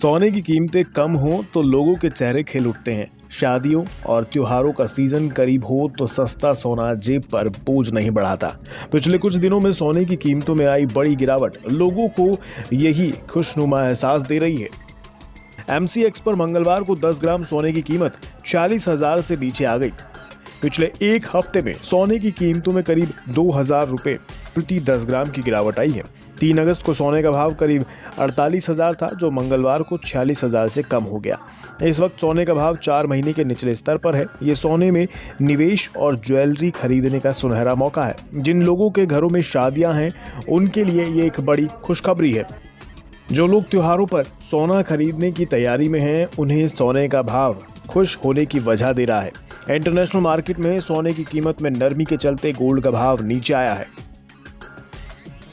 सोने की कीमतें कम हो तो लोगों के चेहरे खिल उठते हैं। शादियों और त्योहारों का सीजन करीब हो तो सस्ता सोना जेब पर बोझ नहीं बढ़ाता। पिछले कुछ दिनों में सोने की कीमतों में आई बड़ी गिरावट लोगों को यही खुशनुमा एहसास दे रही है। MCX पर मंगलवार को 10 ग्राम सोने की कीमत 40,000 से नीचे आ गई। पिछले एक हफ्ते में सोने की कीमतों में करीब 2,000 रुपए प्रति 10 ग्राम की गिरावट आई है। 3 अगस्त को सोने का भाव करीब 48,000 था, जो मंगलवार को 46,000 से कम हो गया। इस वक्त सोने का भाव 4 महीने के निचले स्तर पर है। ये सोने में निवेश और ज्वेलरी खरीदने का सुनहरा मौका है। जिन लोगों के घरों में शादियां हैं, उनके लिए ये एक बड़ी खुशखबरी है। जो लोग त्योहारों पर सोना खरीदने की तैयारी में हैं, उन्हें सोने का भाव खुश होने की वजह दे रहा है। इंटरनेशनल मार्केट में सोने की कीमत में नरमी के चलते गोल्ड का भाव नीचे आया है।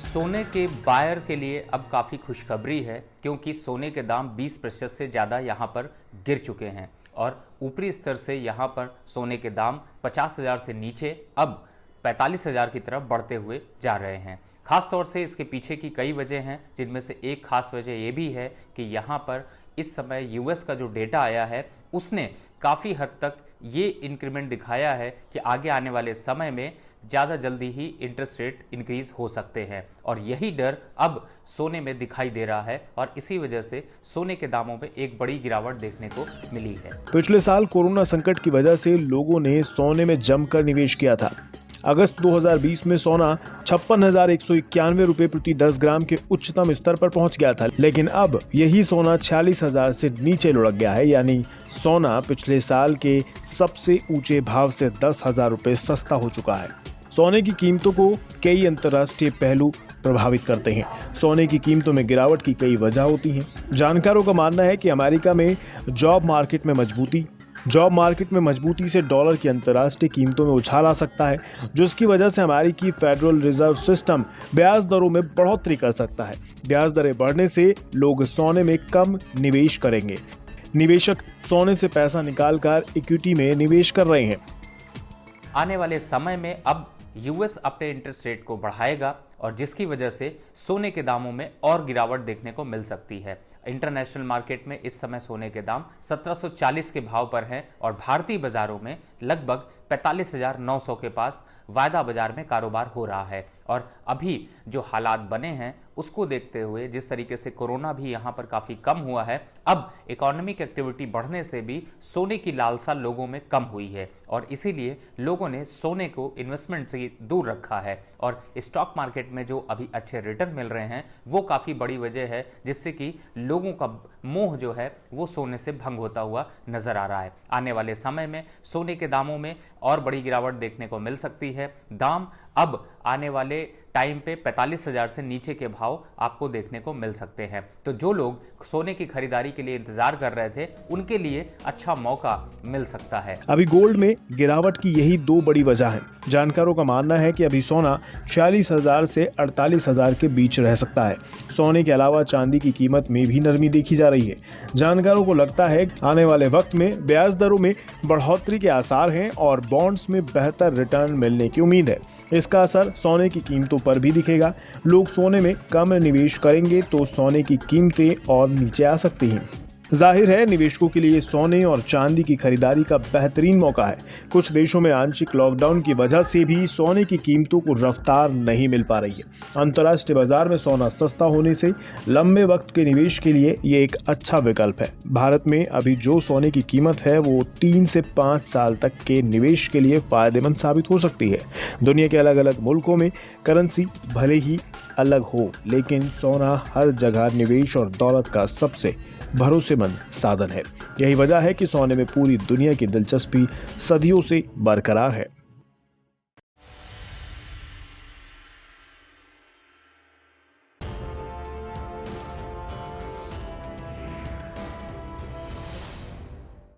सोने के बायर के लिए अब काफ़ी खुशखबरी है, क्योंकि सोने के दाम 20% से ज़्यादा यहाँ पर गिर चुके हैं और ऊपरी स्तर से यहाँ पर सोने के दाम 50,000 से नीचे अब 45,000 की तरफ बढ़ते हुए जा रहे हैं। खास तौर से इसके पीछे की कई वजह हैं, जिनमें से एक खास वजह ये भी है कि यहाँ पर इस समय US का जो डेटा आया है उसने काफ़ी हद तक ये इंक्रीमेंट दिखाया है कि आगे आने वाले समय में ज़्यादा जल्दी ही इंटरेस्ट रेट इंक्रीज हो सकते हैं और यही डर अब सोने में दिखाई दे रहा है और इसी वजह से सोने के दामों में एक बड़ी गिरावट देखने को मिली है। पिछले साल कोरोना संकट की वजह से लोगों ने सोने में जमकर निवेश किया था। अगस्त 2020 में सोना 56,191 रुपए प्रति 10 ग्राम के उच्चतम स्तर पर पहुंच गया था, लेकिन अब यही सोना 46,000 से नीचे लुढ़क गया है। यानी सोना पिछले साल के सबसे ऊंचे भाव से 10,000 रुपए सस्ता हो चुका है। सोने की कीमतों को कई अंतर्राष्ट्रीय पहलू प्रभावित करते हैं। सोने की कीमतों में गिरावट की कई वजह होती हैं। जानकारों का मानना है कि अमेरिका में जॉब मार्केट में मजबूती से डॉलर की अंतर्राष्ट्रीय कीमतों में उछाल आ सकता है, जिसकी वजह से अमेरिकी फेडरल रिजर्व सिस्टम ब्याज दरों में बढ़ोतरी कर सकता है। ब्याज दरें बढ़ने से लोग सोने में कम निवेश करेंगे। निवेशक सोने से पैसा निकालकर इक्विटी में निवेश कर रहे हैं। आने वाले समय में अब US अपने इंटरेस्ट रेट को बढ़ाएगा और जिसकी वजह से सोने के दामों में और गिरावट देखने को मिल सकती है। इंटरनेशनल मार्केट में इस समय सोने के दाम 1740 के भाव पर हैं और भारतीय बाजारों में लगभग 45,900 के पास वायदा बाजार में कारोबार हो रहा है। और अभी जो हालात बने हैं उसको देखते हुए, जिस तरीके से कोरोना भी यहाँ पर काफ़ी कम हुआ है, अब इकोनॉमिक एक्टिविटी बढ़ने से भी सोने की लालसा लोगों में कम हुई है और इसीलिए लोगों ने सोने को इन्वेस्टमेंट से दूर रखा है और स्टॉक मार्केट में जो अभी अच्छे रिटर्न मिल रहे हैं वो काफ़ी बड़ी वजह है, जिससे कि लोगों का मोह जो है वो सोने से भंग होता हुआ नजर आ रहा है। आने वाले समय में सोने के दामों में और बड़ी गिरावट देखने को मिल सकती है। दाम अब आने वाले टाइम पे 45,000 से नीचे के भाव आपको देखने को मिल सकते हैं। तो जो लोग सोने की खरीदारी के लिए इंतजार कर रहे थे, उनके लिए अच्छा मौका मिल सकता है। अभी गोल्ड में गिरावट की यही 2 बड़ी वजह है। जानकारों का मानना है कि अभी सोना 46,000 से 48,000 के बीच रह सकता है। सोने के अलावा चांदी की कीमत में भी नरमी देखी जा रही है। जानकारों को लगता है आने वाले वक्त में ब्याज दरों में बढ़ोतरी के आसार हैं और बॉन्ड्स में बेहतर रिटर्न मिलने की उम्मीद है। इसका असर सोने की कीमतों पर भी दिखेगा। लोग सोने में कम निवेश करेंगे तो सोने की कीमतें और नीचे आ सकती हैं। जाहिर है, निवेशकों के लिए सोने और चांदी की खरीदारी का बेहतरीन मौका है। कुछ देशों में आंशिक लॉकडाउन की वजह से भी सोने की कीमतों को रफ्तार नहीं मिल पा रही है। अंतर्राष्ट्रीय बाजार में सोना सस्ता होने से लंबे वक्त के निवेश के लिए ये एक अच्छा विकल्प है। भारत में अभी जो सोने की कीमत है वो 3 से 5 साल तक के निवेश के लिए फायदेमंद साबित हो सकती है। दुनिया के अलग अलग मुल्कों में करेंसी भले ही अलग हो, लेकिन सोना हर जगह निवेश और दौलत का सबसे भरोसेमंद साधन है। यही वजह है कि सोने में पूरी दुनिया की दिलचस्पी सदियों से बरकरार है।